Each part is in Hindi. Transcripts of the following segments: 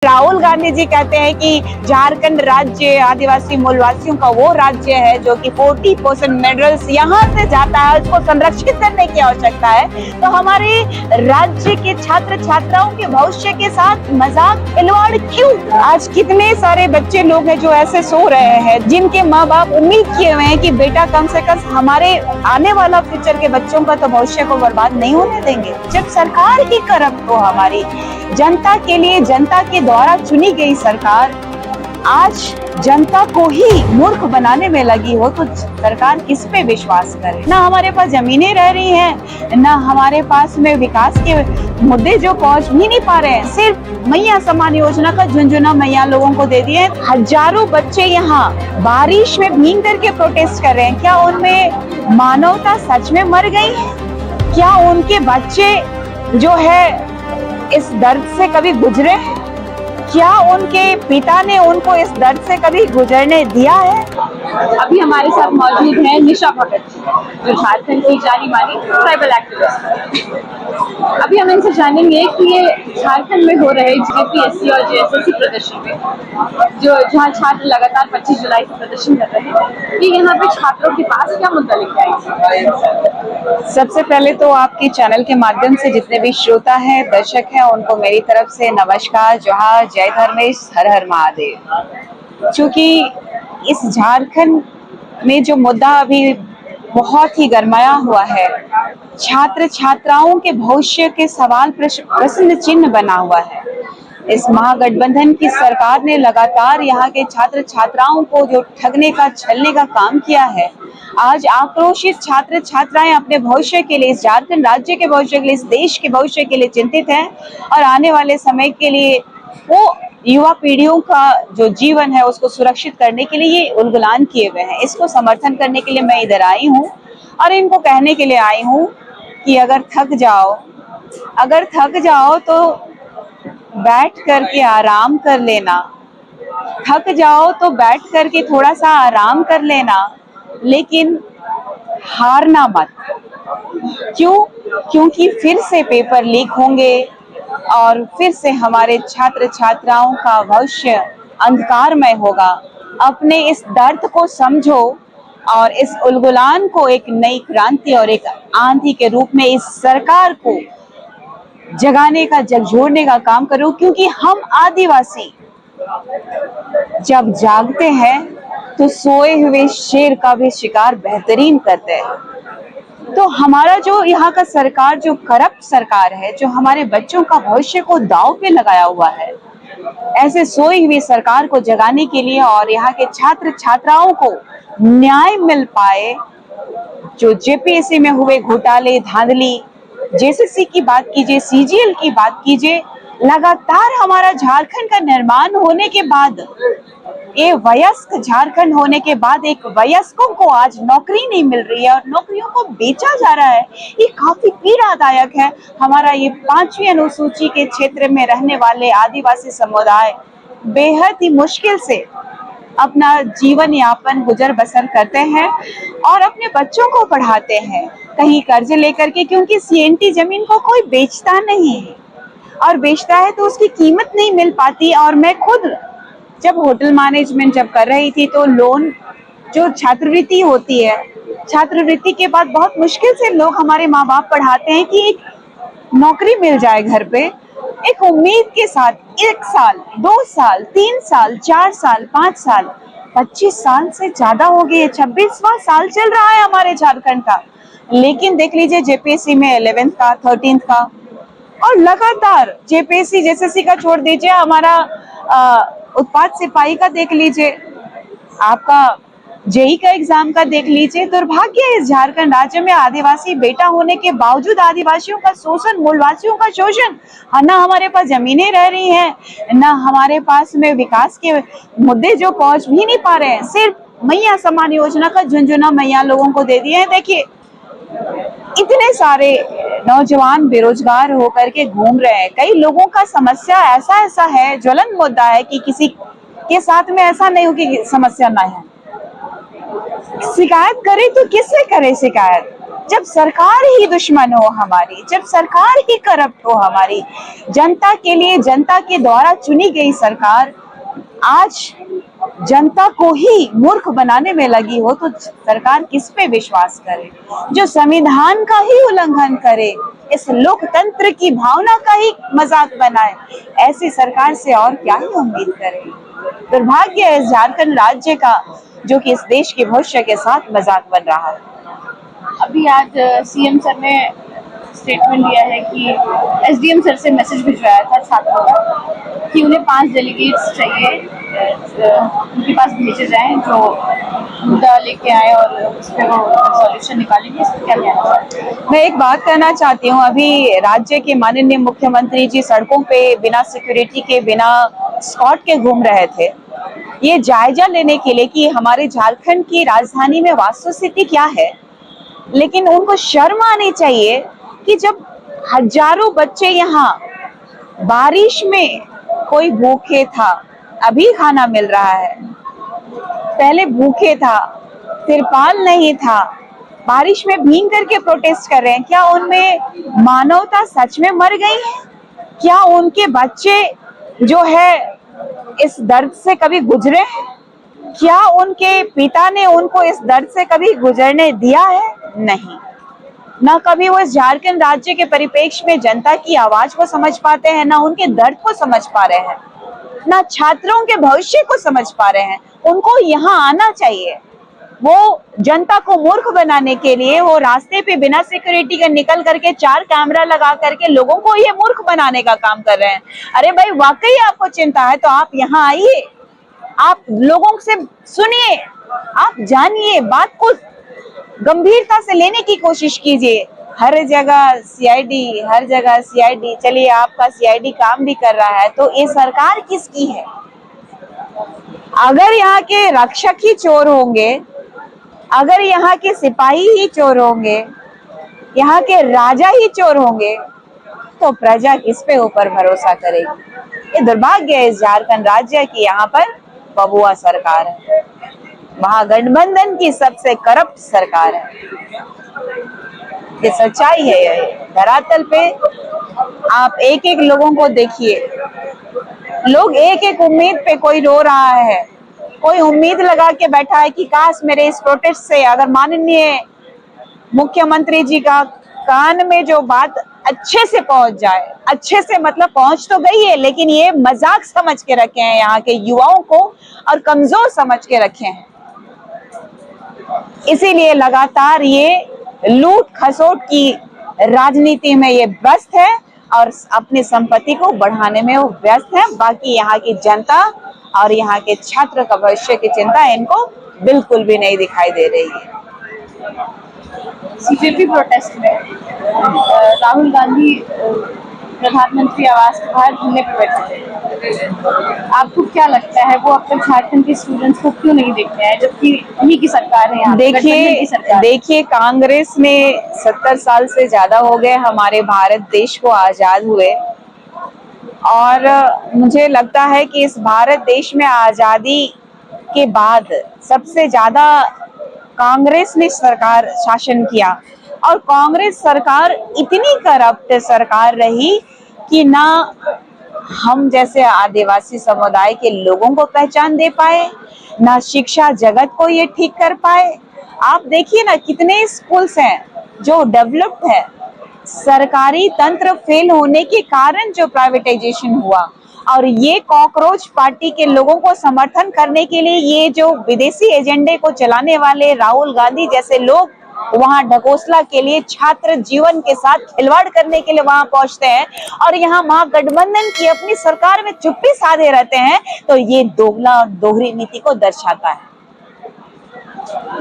राहुल गांधी जी कहते हैं कि झारखंड राज्य आदिवासी मूलवासियों का वो राज्य है जो कि 40% मिनरल्स यहाँ से जाता है, उसको संरक्षित करने की आवश्यकता है। तो हमारे राज्य के छात्र छात्राओं के भविष्य के साथ मजाक खिलवाड़ क्यों? आज कितने सारे बच्चे लोग हैं जो ऐसे सो रहे हैं, जिनके माँ बाप उम्मीद किए हुए हैं कि बेटा कम से कम हमारे आने वाला फ्यूचर के बच्चों का तो भविष्य को बर्बाद नहीं होने देंगे। जब सरकार ही करप्ट हो, हमारी जनता के लिए जनता के द्वारा चुनी गई सरकार आज जनता को ही मूर्ख बनाने में लगी हो, तो सरकार किस पे विश्वास करे? ना हमारे पास जमीनें रह रही हैं, ना हमारे पास में विकास के मुद्दे जो पहुंच भी नहीं पा रहे हैं। सिर्फ मैया सम्मान योजना का झुंझुना मैया लोगों को दे दिए। हजारों बच्चे यहाँ बारिश में भीग करके प्रोटेस्ट कर रहे हैं। क्या उनमें मानवता सच में मर गई है? क्या उनके बच्चे जो है इस दर्द से कभी गुजरे? क्या उनके पिता ने उनको इस दर्द से कभी गुजरने दिया है? अभी हमारे साथ मौजूद है निशा भगत, जो झारखंड की जानी मानी ट्राइबल एक्टिविस्ट। अभी हम इनसे जानेंगे कि ये झारखंड में हो रहे जेपीएससी और जेएसएससी प्रदर्शन में जो जहाँ छात्र लगातार 25 जुलाई से प्रदर्शन कर रहे हैं, कि यहाँ पे छात्रों के पास क्या मुद्दा लेके आए? सबसे पहले तो आपके चैनल के माध्यम से जितने भी श्रोता हैं, दर्शक हैं, उनको मेरी तरफ से नमस्कार, जोहार, जय धर्मेश, हर हर महादेव। क्योंकि इस झारखंड में जो मुद्दा अभी बहुत ही गरमाया हुआ है, छात्र छात्राओं के भविष्य के सवाल प्रश्न चिन्ह बना हुआ है। इस महागठबंधन की सरकार ने लगातार यहाँ के छात्र छात्राओं को जो ठगने का छलने का काम किया है, आज आक्रोशित छात्र छात्राएं अपने भविष्य के लिए, इस झारखंड राज्य के भविष्य के लिए, इस देश के भविष्य के लिए चिंतित हैं और आने वाले समय के लिए वो युवा पीढ़ियों का जो जीवन है उसको सुरक्षित करने के लिए ये उलगुलान किए हुए हैं। इसको समर्थन करने के लिए मैं इधर आई हूँ और इनको कहने के लिए आई हूँ कि अगर थक जाओ तो बैठ करके आराम कर लेना, थक जाओ तो बैठ करके थोड़ा सा आराम कर लेना, लेकिन हारना मत। क्यों? क्योंकि फिर से पेपर लीक होंगे और फिर से हमारे छात्र छात्राओं का भविष्य अंधकारमय होगा। अपने इस दर्द को समझो और इस उलगुलान को एक नई क्रांति और एक आंधी के रूप में इस सरकार को जगाने का, झकझोरने का काम करो। क्योंकि हम आदिवासी जब जागते हैं तो सोए हुए शेर का भी शिकार बेहतरीन करते हैं। तो हमारा जो यहाँ का सरकार, जो करप्ट सरकार है, जो हमारे बच्चों का भविष्य को दांव पे लगाया हुआ है, ऐसे सोई हुई सरकार को जगाने के लिए और यहाँ के छात्र छात्राओं को न्याय मिल पाए, जो जेपीएससी में हुए घोटाले, धांधली, जेएसएससी की बात कीजिए, सीजीएल की बात कीजिए, लगातार हमारा झारखंड का निर्माण होने के बाद, ये वयस्क झारखंड होने के बाद एक वयस्कों को आज नौकरी नहीं मिल रही है और नौकरियों को बेचा जा रहा है। ये काफी पीड़ादायक है। हमारा ये 5वीं अनुसूची के क्षेत्र में रहने वाले आदिवासी समुदाय बेहद ही मुश्किल से अपना जीवन यापन गुजर बसर करते हैं और अपने बच्चों को पढ़ाते हैं कहीं कर्ज लेकर के, क्योंकि सीएनटी जमीन को कोई बेचता नहीं है और बेचता है तो उसकी कीमत नहीं मिल पाती। और मैं खुद जब होटल मैनेजमेंट जब कर रही थी तो लोन जो छात्रवृत्ति होती है, छात्रवृत्ति के बाद बहुत मुश्किल से लोग, हमारे माँ बाप पढ़ाते हैं कि एक नौकरी मिल जाए घर पे, एक उम्मीद के साथ 1 साल, 2 साल, 3 साल, 4 साल, 5 साल, 25 साल से ज्यादा हो गए, 26वां साल चल रहा है हमारे झारखंड का। लेकिन देख लीजिए जेपीएससी में 11th का, 13th का और लगातार जेपीएससी जेएसएससी का छोड़ दीजिए, हमारा उत्पाद सिपाही का देख लीजिए, आपका जेई का एग्जाम का देख लीजिए। दुर्भाग्य है इस झारखंड राज्य में आदिवासी बेटा होने के बावजूद आदिवासियों का शोषण, मूलवासियों का शोषण। ना हमारे पास जमीनें रह रही हैं, ना हमारे पास में विकास के मुद्दे जो पहुंच भी नहीं पा रहे हैं। सिर्फ मैया सम्मान योजना का झुंझुना मैया लोगों को दे दिए हैं। देखिए, इतने सारे नौजवान बेरोजगार होकर के घूम रहे हैं। कई लोगों का समस्या ऐसा है, ज्वलन मुद्दा है कि किसी के साथ में ऐसा नहीं हो कि समस्या ना है। शिकायत करे तो किससे करे शिकायत? जब सरकार ही दुश्मन हो हमारी, जब सरकार ही करप्ट हो हमारी, जनता के लिए जनता के द्वारा चुनी गई सरकार आज जनता को ही मूर्ख बनाने में लगी हो, तो सरकार किस पे विश्वास करे? जो संविधान का ही उल्लंघन करे, इस लोकतंत्र की भावना का ही मजाक बनाए, ऐसी सरकार से और क्या ही उम्मीद करें? दुर्भाग्य है इस झारखंड राज्य का, जो कि इस देश के भविष्य के साथ मजाक बन रहा है। अभी आज सीएम सर ने स्टेटमेंट दिया है कि एसडीएम सर से मैसेज भिजवाया था छात्रों का कि उन्हें 5 डेलीगेट्स चाहिए, उनके पास भेजे जाएं जो मुद्दा लेके आए और उस पर वो सॉल्यूशन निकालेंगे। इस पर क्या कहना चाहते हैं? मैं एक बात कहना चाहती हूँ, अभी राज्य के माननीय मुख्यमंत्री जी सड़कों पे बिना सिक्योरिटी के, बिना स्कॉट के घूम रहे थे, ये जायजा लेने के लिए कि हमारे झारखंड की राजधानी में वास्तु स्थिति क्या है। लेकिन उनको शर्म आनी चाहिए कि जब हजारों बच्चे यहाँ बारिश में, कोई भूखे था, अभी खाना मिल रहा है, पहले भूखे था, तिरपाल नहीं था, बारिश में भीग करके प्रोटेस्ट कर रहे हैं। क्या उनमें मानवता सच में मर गई है? क्या उनके बच्चे जो है इस दर्द से कभी गुजरे हैं? क्या उनके पिता ने उनको इस दर्द से कभी गुजरने दिया है? नहीं, ना कभी वो इस झारखंड राज्य के परिप्रेक्ष्य में जनता की आवाज को समझ पाते हैं, ना उनके दर्द को समझ पा रहे हैं, ना छात्रों के भविष्य को समझ पा रहे हैं। उनको यहाँ आना चाहिए। वो जनता को मूर्ख बनाने के लिए वो रास्ते पे बिना सिक्योरिटी के निकल करके 4 कैमरा लगा करके लोगों को ये मूर्ख बनाने का काम कर रहे हैं। अरे भाई, वाकई आपको चिंता है तो आप यहाँ आइए, आप लोगों से सुनिए, आप जानिए, बात को गंभीरता से लेने की कोशिश कीजिए। हर जगह सीआईडी, हर जगह सीआईडी। चलिए, आपका सीआईडी काम भी कर रहा है तो ये सरकार किसकी है? अगर यहाँ के रक्षक ही चोर होंगे, अगर यहाँ के सिपाही ही चोर होंगे, यहाँ के राजा ही चोर होंगे, तो प्रजा किस पे ऊपर भरोसा करेगी? ये दुर्भाग्य है इस झारखंड राज्य की, यहाँ पर बबुआ सरकार है, महागठबंधन की सबसे करप्ट सरकार है। ये सच्चाई है। ये धरातल पे आप एक एक लोगों को देखिए, लोग एक एक उम्मीद पे, कोई रो रहा है, कोई उम्मीद लगा के बैठा है कि काश मेरे इस प्रोटेस्ट से अगर माननीय मुख्यमंत्री जी का कान में जो बात अच्छे से पहुंच जाए। अच्छे से मतलब पहुंच तो गई है, लेकिन ये मजाक समझ के रखे हैं यहाँ के युवाओं को और कमजोर समझ के रखे हैं। इसीलिए लगातार ये लूट खसोट की राजनीति में ये व्यस्त है और अपनी संपत्ति को बढ़ाने में वो व्यस्त है। बाकी यहाँ की जनता और यहाँ के छात्र का भविष्य की चिंता इनको बिल्कुल भी नहीं दिखाई दे रही है। सीजेपी प्रोटेस्ट में राहुल गांधी प्रधानमंत्री आवास के बाहर घूमने पर बैठे थे। आपको क्या लगता है वो अब तक झारखंड के स्टूडेंट्स को क्यों नहीं देखते हैं, जबकि उन्हीं की सरकार है यहाँ? देखिए, कांग्रेस ने 70 साल से ज्यादा हो गए हमारे भारत देश को आजाद हुए, और मुझे लगता है कि इस भारत देश में आजादी के बाद सबसे ज्यादा कांग्रेस ने सरकार शासन किया, और कांग्रेस सरकार इतनी करप्ट सरकार रही कि ना हम जैसे आदिवासी समुदाय के लोगों को पहचान दे पाए, ना शिक्षा जगत को ये ठीक कर पाए। आप देखिए ना, कितने स्कूल्स हैं जो डेवलप्ड है, सरकारी तंत्र फेल होने के कारण जो प्राइवेटाइजेशन हुआ, और ये कॉकरोच पार्टी के लोगों को समर्थन करने के लिए ये जो विदेशी एजेंडे को चलाने वाले राहुल गांधी जैसे लोग वहां ढकोसला के लिए, छात्र जीवन के साथ खिलवाड़ करने के लिए वहां पहुंचते हैं, और यहाँ महागठबंधन की अपनी सरकार में चुप्पी साधे रहते हैं, तो ये दोगला और दोहरी नीति को दर्शाता है।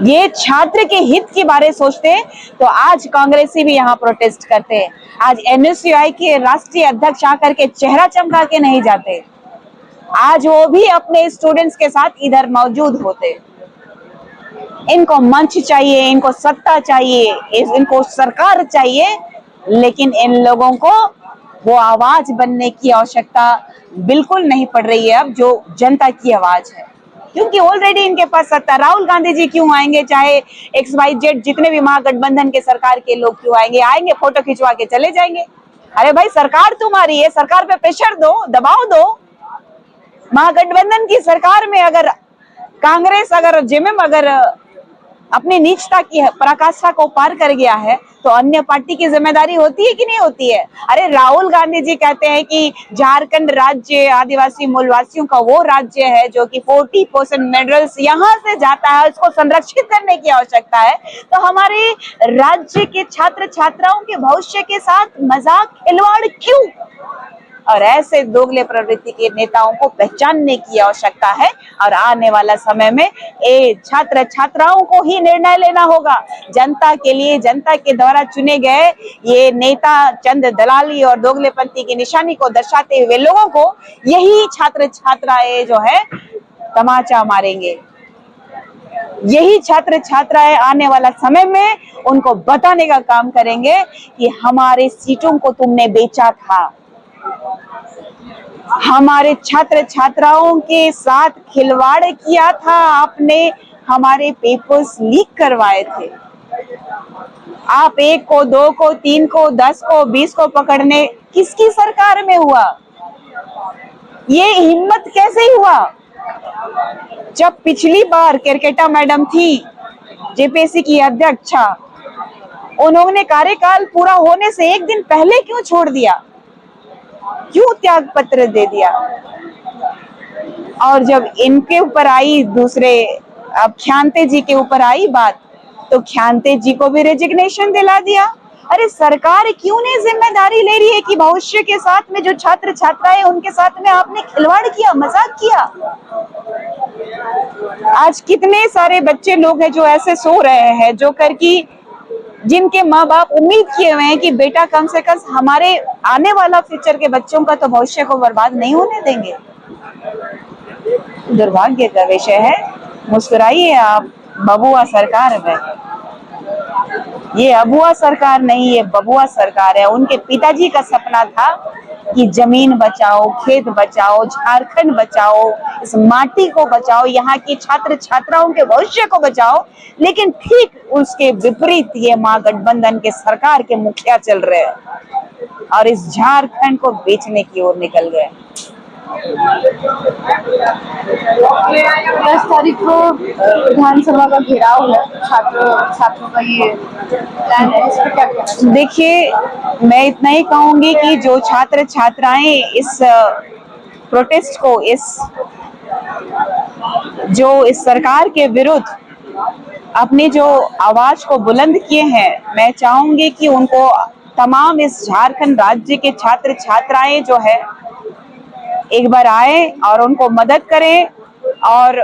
ये छात्र के हित के बारे सोचते हैं तो आज कांग्रेसी भी यहाँ प्रोटेस्ट करते हैं। आज एनएसयूआई के राष्ट्रीय अध्यक्ष आकर के चेहरा चमका के नहीं जाते, आज वो भी अपने स्टूडेंट्स के साथ इधर मौजूद होते। इनको मंच चाहिए, इनको सत्ता चाहिए, इनको सरकार चाहिए, लेकिन इन लोगों को वो आवाज बनने की आवश्यकता बिल्कुल नहीं पड़ रही है अब, जो जनता की आवाज है। क्योंकि ऑलरेडी इनके पास सत्ता। राहुल गांधी जी क्यों आएंगे, चाहे XYZ जितने भी महागठबंधन के सरकार के लोग क्यों आएंगे, आएंगे फोटो खिंचवा के चले जाएंगे। अरे भाई सरकार तुम्हारी है, सरकार पे प्रेशर दो, दबाव दो। महागठबंधन की सरकार में अगर कांग्रेस, अगर जेएमएम अगर अपनी नीचता की पराकाष्ठा को पार कर गया है तो अन्य पार्टी की जिम्मेदारी होती है कि नहीं होती है। अरे राहुल गांधी जी कहते हैं कि झारखंड राज्य आदिवासी मूलवासियों का वो राज्य है जो कि 40% मिनरल्स यहाँ से जाता है, उसको संरक्षित करने की आवश्यकता है। तो हमारे राज्य के छात्र छात्राओं के भविष्य के साथ मजाक खिलवाड़ क्यों? और ऐसे दोगले प्रवृत्ति के नेताओं को पहचानने की आवश्यकता है और आने वाला समय में छात्र छात्राओं को ही निर्णय लेना होगा। जनता के लिए, जनता के द्वारा चुने गए ये नेता चंद दलाली और दोगलेपंथी की निशानी को दर्शाते हुए लोगों को यही छात्र छात्राएं जो है तमाचा मारेंगे। यही छात्र छात्राएं आने वाला समय में उनको बताने का काम करेंगे कि हमारे सीटों को तुमने बेचा था, हमारे छात्र छात्राओं के साथ खिलवाड़ किया था आपने, हमारे पेपर्स लीक करवाए थे। आप 1 को, 2 को, 3 को, 10 को, 20 को पकड़ने किसकी सरकार में हुआ? ये हिम्मत कैसे हुआ? जब पिछली बार केरकेटा मैडम थी जेपीएससी की अध्यक्षा, उन्होंने कार्यकाल पूरा होने से 1 दिन पहले क्यों छोड़ दिया, क्यों त्याग पत्र दे दिया? और जब इनके ऊपर आई दूसरे, अब ख्यांते जी के ऊपर आई बात, तो ख्यांते जी को भी रेजिग्नेशन दिला दिया। अरे सरकार क्यों नहीं जिम्मेदारी ले रही है कि भविष्य के साथ में जो छात्र छात्राएं उनके साथ में आपने खिलवाड़ किया, मजाक किया। आज कितने सारे बच्चे लोग हैं जो ऐसे सो रहे हैं, जो कर की जिनके माँ बाप उम्मीद किए हुए हैं कि बेटा कम से कम हमारे आने वाला फ्यूचर के बच्चों का तो भविष्य को बर्बाद नहीं होने देंगे। दुर्भाग्य का विषय है। मुस्कुराइए आप, बबुआ सरकार में। ये अबुआ सरकार नहीं, ये बबुआ सरकार है। उनके पिताजी का सपना था कि जमीन बचाओ, खेत बचाओ, झारखंड बचाओ, इस माटी को बचाओ, यहाँ की छात्र छात्राओं के भविष्य को बचाओ। लेकिन ठीक उसके विपरीत ये महागठबंधन के सरकार के मुखिया चल रहे हैं और इस झारखंड को बेचने की ओर निकल गए। 10 तारीख को विधानसभा का घेराव है, छात्रों का ये प्लान है, इस पर क्या कहना चाहिए? देखिए, मैं इतना ही कहूंगी कि जो छात्र छात्राएं इस प्रोटेस्ट को, इस सरकार के विरुद्ध अपनी जो आवाज को बुलंद किए हैं, मैं चाहूंगी कि उनको तमाम इस झारखंड राज्य के छात्र छात्राएं जो है एक बार आए और उनको मदद करें और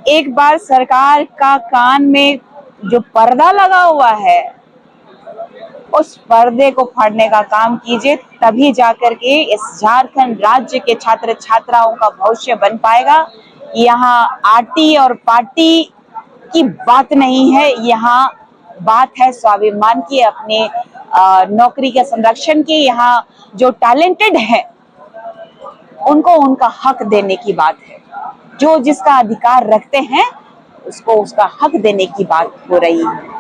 एक बार सरकार का कान में जो पर्दा लगा हुआ है उस पर्दे को फाड़ने का काम कीजिए। तभी जाकर के इस झारखंड राज्य के छात्र छात्राओं का भविष्य बन पाएगा। यहाँ आटी और पार्टी की बात नहीं है, यहाँ बात है स्वाभिमान की, अपने नौकरी के संरक्षण की। यहाँ जो टैलेंटेड है उनको उनका हक देने की बात है। जो जिसका अधिकार रखते हैं उसको उसका हक देने की बात हो रही है।